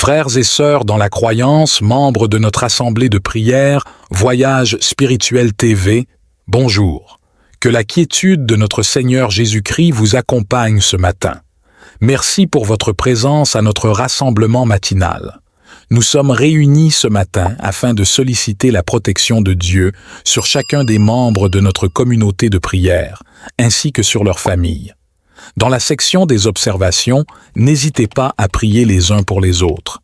Frères et sœurs dans la croyance, membres de notre assemblée de prière, Voyage Spirituel TV, bonjour. Que la quiétude de notre Seigneur Jésus-Christ vous accompagne ce matin. Merci pour votre présence à notre rassemblement matinal. Nous sommes réunis ce matin afin de solliciter la protection de Dieu sur chacun des membres de notre communauté de prière, ainsi que sur leur famille. Dans la section des observations, n'hésitez pas à prier les uns pour les autres.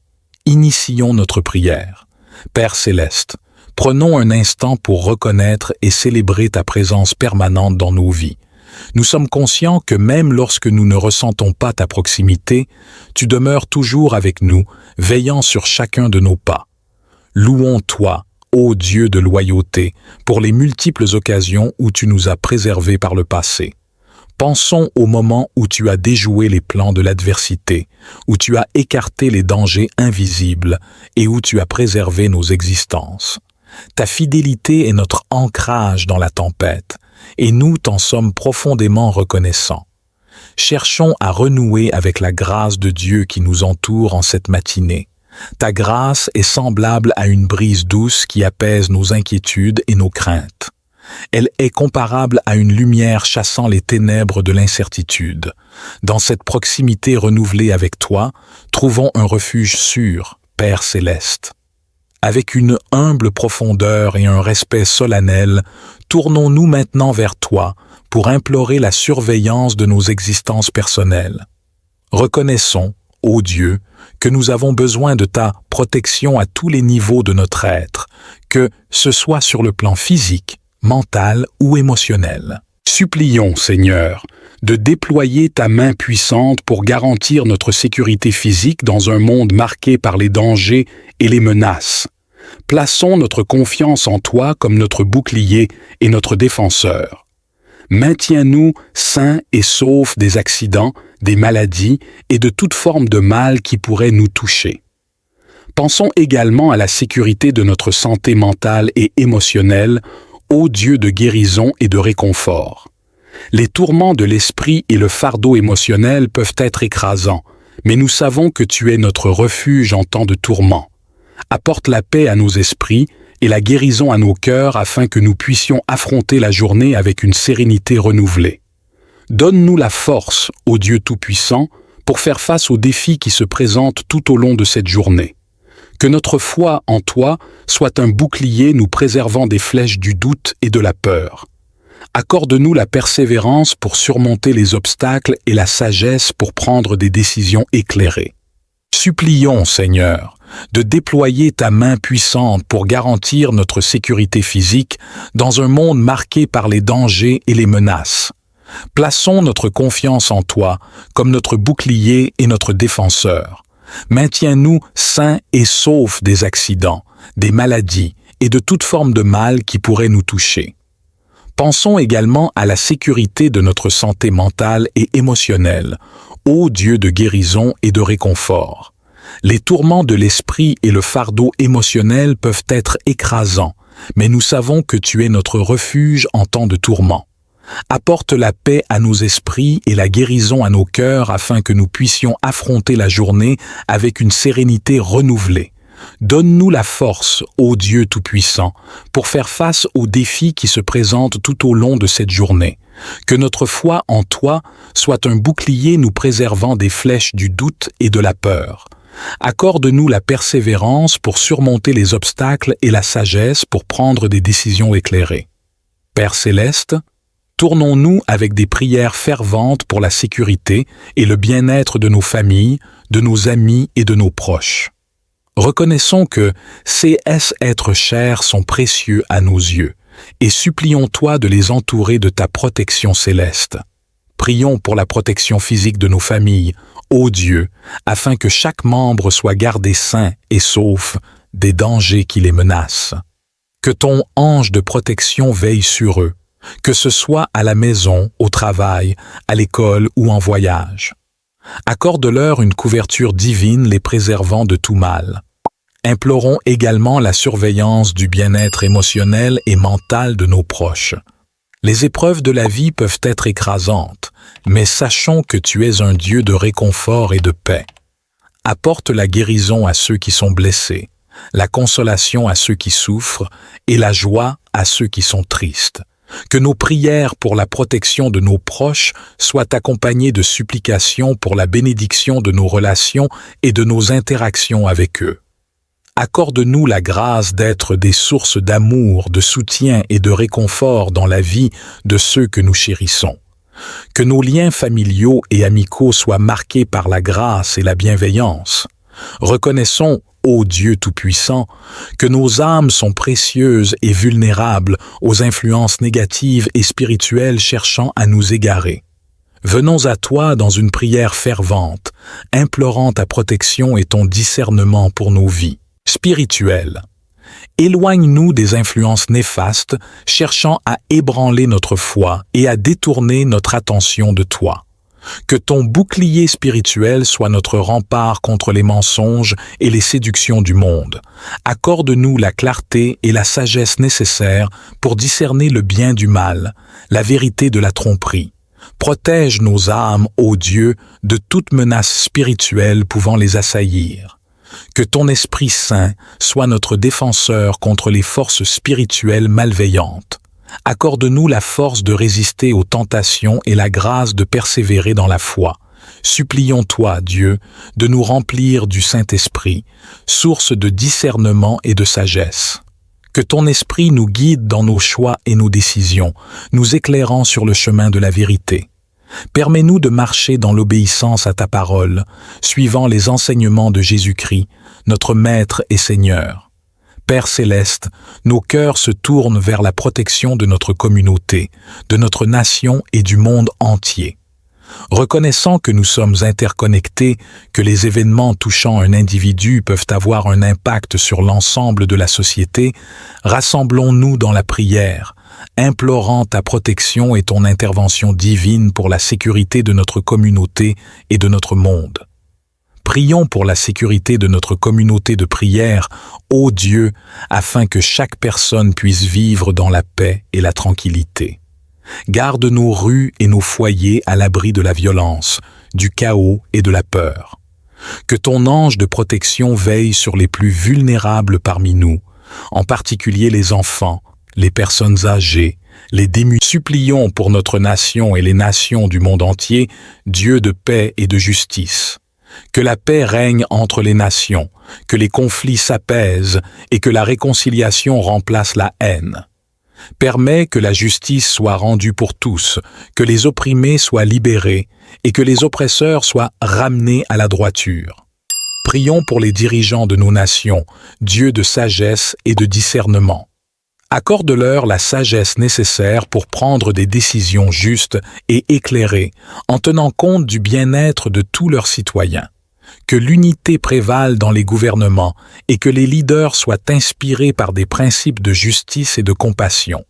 Initions notre prière. Père Céleste, prenons un instant pour reconnaître et célébrer ta présence permanente dans nos vies. Nous sommes conscients que même lorsque nous ne ressentons pas ta proximité, tu demeures toujours avec nous, veillant sur chacun de nos pas. Louons-toi, ô Dieu de loyauté, pour les multiples occasions où tu nous as préservés par le passé. Pensons au moment où tu as déjoué les plans de l'adversité, où tu as écarté les dangers invisibles et où tu as préservé nos existences. Ta fidélité est notre ancrage dans la tempête, et nous t'en sommes profondément reconnaissants. Cherchons à renouer avec la grâce de Dieu qui nous entoure en cette matinée. Ta grâce est semblable à une brise douce qui apaise nos inquiétudes et nos craintes. Elle est comparable à une lumière chassant les ténèbres de l'incertitude. Dans cette proximité renouvelée avec toi, trouvons un refuge sûr, Père Céleste. Avec une humble profondeur et un respect solennel, tournons-nous maintenant vers toi pour implorer la surveillance de nos existences personnelles. Reconnaissons, ô Dieu, que nous avons besoin de ta protection à tous les niveaux de notre être, que ce soit sur le plan physique, mental ou émotionnel. Supplions, Seigneur, de déployer ta main puissante pour garantir notre sécurité physique dans un monde marqué par les dangers et les menaces. Plaçons notre confiance en toi comme notre bouclier et notre défenseur. Maintiens-nous sains et saufs des accidents, des maladies et de toute forme de mal qui pourrait nous toucher. Pensons également à la sécurité de notre santé mentale et émotionnelle, ô Dieu de guérison et de réconfort. Les tourments de l'esprit et le fardeau émotionnel peuvent être écrasants, mais nous savons que tu es notre refuge en temps de tourment. Apporte la paix à nos esprits et la guérison à nos cœurs afin que nous puissions affronter la journée avec une sérénité renouvelée. Donne-nous la force, ô Dieu Tout-Puissant, pour faire face aux défis qui se présentent tout au long de cette journée. Que notre foi en toi soit un bouclier nous préservant des flèches du doute et de la peur. Accorde-nous la persévérance pour surmonter les obstacles et la sagesse pour prendre des décisions éclairées. Supplions, Seigneur, de déployer ta main puissante pour garantir notre sécurité physique dans un monde marqué par les dangers et les menaces. Plaçons notre confiance en toi comme notre bouclier et notre défenseur. Maintiens-nous sains et saufs des accidents, des maladies et de toute forme de mal qui pourrait nous toucher. Pensons également à la sécurité de notre santé mentale et émotionnelle, ô Dieu de guérison et de réconfort. Les tourments de l'esprit et le fardeau émotionnel peuvent être écrasants, mais nous savons que tu es notre refuge en temps de tourment. Apporte la paix à nos esprits et la guérison à nos cœurs afin que nous puissions affronter la journée avec une sérénité renouvelée. Donne-nous la force, ô Dieu Tout-Puissant, pour faire face aux défis qui se présentent tout au long de cette journée. Que notre foi en toi soit un bouclier nous préservant des flèches du doute et de la peur. Accorde-nous la persévérance pour surmonter les obstacles et la sagesse pour prendre des décisions éclairées. Père Céleste, tournons-nous avec des prières ferventes pour la sécurité et le bien-être de nos familles, de nos amis et de nos proches. Reconnaissons que ces êtres chers sont précieux à nos yeux et supplions-toi de les entourer de ta protection céleste. Prions pour la protection physique de nos familles, ô Dieu, afin que chaque membre soit gardé sain et sauf des dangers qui les menacent. Que ton ange de protection veille sur eux, que ce soit à la maison, au travail, à l'école ou en voyage. Accorde-leur une couverture divine les préservant de tout mal. Implorons également la surveillance du bien-être émotionnel et mental de nos proches. Les épreuves de la vie peuvent être écrasantes, mais sachons que tu es un Dieu de réconfort et de paix. Apporte la guérison à ceux qui sont blessés, la consolation à ceux qui souffrent et la joie à ceux qui sont tristes. Que nos prières pour la protection de nos proches soient accompagnées de supplications pour la bénédiction de nos relations et de nos interactions avec eux. Accorde-nous la grâce d'être des sources d'amour, de soutien et de réconfort dans la vie de ceux que nous chérissons. Que nos liens familiaux et amicaux soient marqués par la grâce et la bienveillance. Reconnaissons, ô Dieu Tout-Puissant, que nos âmes sont précieuses et vulnérables aux influences négatives et spirituelles cherchant à nous égarer. Venons à toi dans une prière fervente, implorant ta protection et ton discernement pour nos vies spirituelles. Éloigne-nous des influences néfastes cherchant à ébranler notre foi et à détourner notre attention de toi. Que ton bouclier spirituel soit notre rempart contre les mensonges et les séductions du monde. Accorde-nous la clarté et la sagesse nécessaires pour discerner le bien du mal, la vérité de la tromperie. Protège nos âmes, ô Dieu, de toute menace spirituelle pouvant les assaillir. Que ton Esprit Saint soit notre défenseur contre les forces spirituelles malveillantes. Accorde-nous la force de résister aux tentations et la grâce de persévérer dans la foi. Supplions-toi, Dieu, de nous remplir du Saint-Esprit, source de discernement et de sagesse. Que ton Esprit nous guide dans nos choix et nos décisions, nous éclairant sur le chemin de la vérité. Permets-nous de marcher dans l'obéissance à ta parole, suivant les enseignements de Jésus-Christ, notre Maître et Seigneur. Père céleste, nos cœurs se tournent vers la protection de notre communauté, de notre nation et du monde entier. Reconnaissant que nous sommes interconnectés, que les événements touchant un individu peuvent avoir un impact sur l'ensemble de la société, rassemblons-nous dans la prière, implorant ta protection et ton intervention divine pour la sécurité de notre communauté et de notre monde. Prions pour la sécurité de notre communauté de prière, ô Dieu, afin que chaque personne puisse vivre dans la paix et la tranquillité. Garde nos rues et nos foyers à l'abri de la violence, du chaos et de la peur. Que ton ange de protection veille sur les plus vulnérables parmi nous, en particulier les enfants, les personnes âgées, les démunis. Supplions pour notre nation et les nations du monde entier, Dieu de paix et de justice. Que la paix règne entre les nations, que les conflits s'apaisent et que la réconciliation remplace la haine. Permets que la justice soit rendue pour tous, que les opprimés soient libérés et que les oppresseurs soient ramenés à la droiture. Prions pour les dirigeants de nos nations, Dieu de sagesse et de discernement. Accorde-leur la sagesse nécessaire pour prendre des décisions justes et éclairées, en tenant compte du bien-être de tous leurs citoyens. Que l'unité prévale dans les gouvernements et que les leaders soient inspirés par des principes de justice et de compassion.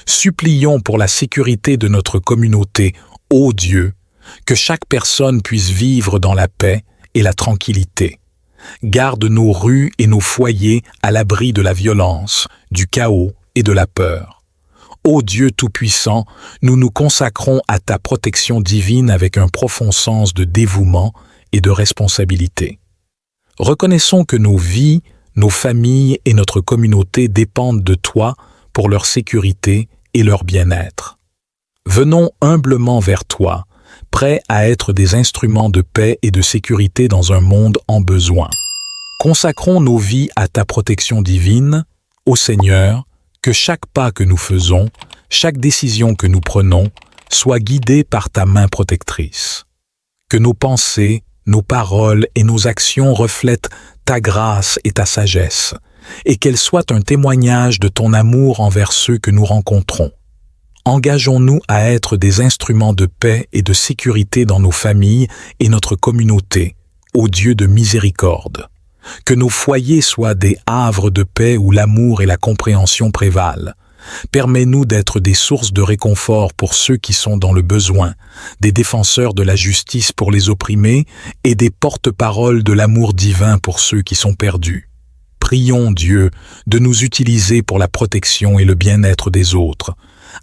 Supplions pour la sécurité de notre communauté, ô Dieu, que chaque personne puisse vivre dans la paix et la tranquillité. Garde nos rues et nos foyers à l'abri de la violence, du chaos et de la peur. Ô Dieu Tout-Puissant, nous nous consacrons à ta protection divine avec un profond sens de dévouement et de responsabilité. Reconnaissons que nos vies, nos familles et notre communauté dépendent de toi pour leur sécurité et leur bien-être. Venons humblement vers toi, prêts à être des instruments de paix et de sécurité dans un monde en besoin. Consacrons nos vies à ta protection divine, ô Seigneur, que chaque pas que nous faisons, chaque décision que nous prenons, soit guidée par ta main protectrice. Que nos pensées, nos paroles et nos actions reflètent ta grâce et ta sagesse, et qu'elles soient un témoignage de ton amour envers ceux que nous rencontrons. Engageons-nous à être des instruments de paix et de sécurité dans nos familles et notre communauté, ô Dieu de miséricorde. Que nos foyers soient des havres de paix où l'amour et la compréhension prévalent. Permets-nous d'être des sources de réconfort pour ceux qui sont dans le besoin, des défenseurs de la justice pour les opprimés et des porte-paroles de l'amour divin pour ceux qui sont perdus. Prions Dieu de nous utiliser pour la protection et le bien-être des autres.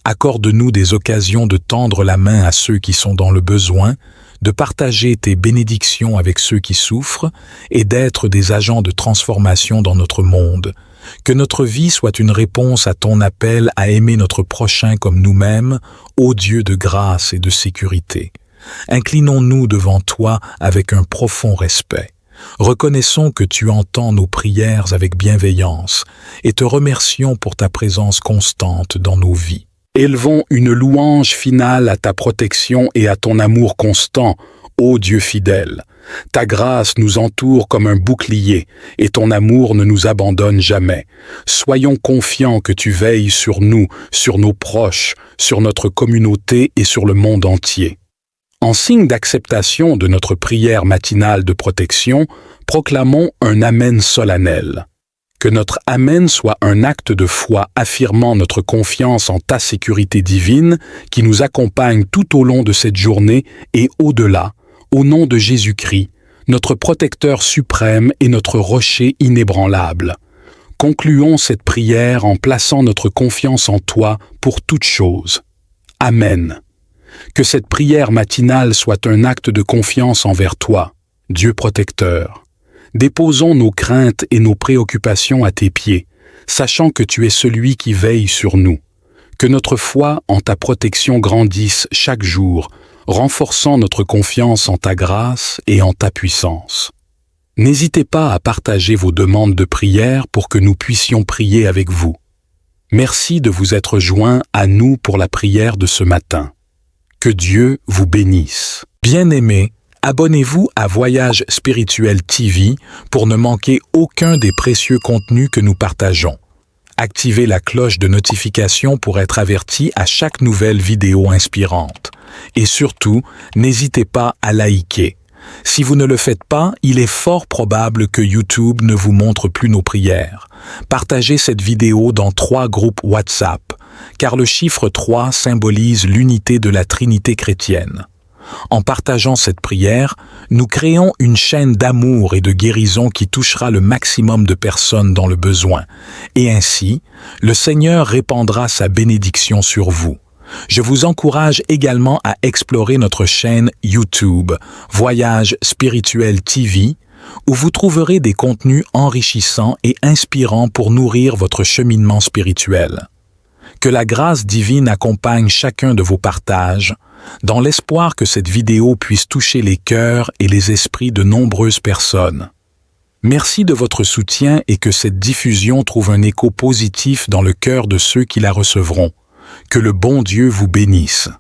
Accorde-nous des occasions de tendre la main à ceux qui sont dans le besoin, de partager tes bénédictions avec ceux qui souffrent et d'être des agents de transformation dans notre monde. Que notre vie soit une réponse à ton appel à aimer notre prochain comme nous-mêmes, ô Dieu de grâce et de sécurité. Inclinons-nous devant toi avec un profond respect. Reconnaissons que tu entends nos prières avec bienveillance et te remercions pour ta présence constante dans nos vies. Élevons une louange finale à ta protection et à ton amour constant, ô Dieu fidèle. Ta grâce nous entoure comme un bouclier et ton amour ne nous abandonne jamais. Soyons confiants que tu veilles sur nous, sur nos proches, sur notre communauté et sur le monde entier. En signe d'acceptation de notre prière matinale de protection, proclamons un Amen solennel. Que notre Amen soit un acte de foi affirmant notre confiance en ta sécurité divine qui nous accompagne tout au long de cette journée et au-delà, au nom de Jésus-Christ, notre protecteur suprême et notre rocher inébranlable. Concluons cette prière en plaçant notre confiance en toi pour toutes choses. Amen. Que cette prière matinale soit un acte de confiance envers toi, Dieu protecteur. Déposons nos craintes et nos préoccupations à tes pieds, sachant que tu es celui qui veille sur nous. Que notre foi en ta protection grandisse chaque jour, renforçant notre confiance en ta grâce et en ta puissance. N'hésitez pas à partager vos demandes de prière pour que nous puissions prier avec vous. Merci de vous être joints à nous pour la prière de ce matin. Que Dieu vous bénisse. Bien-aimés, abonnez-vous à Voyage Spirituel TV pour ne manquer aucun des précieux contenus que nous partageons. Activez la cloche de notification pour être averti à chaque nouvelle vidéo inspirante. Et surtout, n'hésitez pas à liker. Si vous ne le faites pas, il est fort probable que YouTube ne vous montre plus nos prières. Partagez cette vidéo dans 3 groupes WhatsApp, car le chiffre 3 symbolise l'unité de la Trinité chrétienne. En partageant cette prière, nous créons une chaîne d'amour et de guérison qui touchera le maximum de personnes dans le besoin. Et ainsi, le Seigneur répandra sa bénédiction sur vous. Je vous encourage également à explorer notre chaîne YouTube, Voyage Spirituel TV, où vous trouverez des contenus enrichissants et inspirants pour nourrir votre cheminement spirituel. Que la grâce divine accompagne chacun de vos partages, dans l'espoir que cette vidéo puisse toucher les cœurs et les esprits de nombreuses personnes. Merci de votre soutien et que cette diffusion trouve un écho positif dans le cœur de ceux qui la recevront. Que le bon Dieu vous bénisse.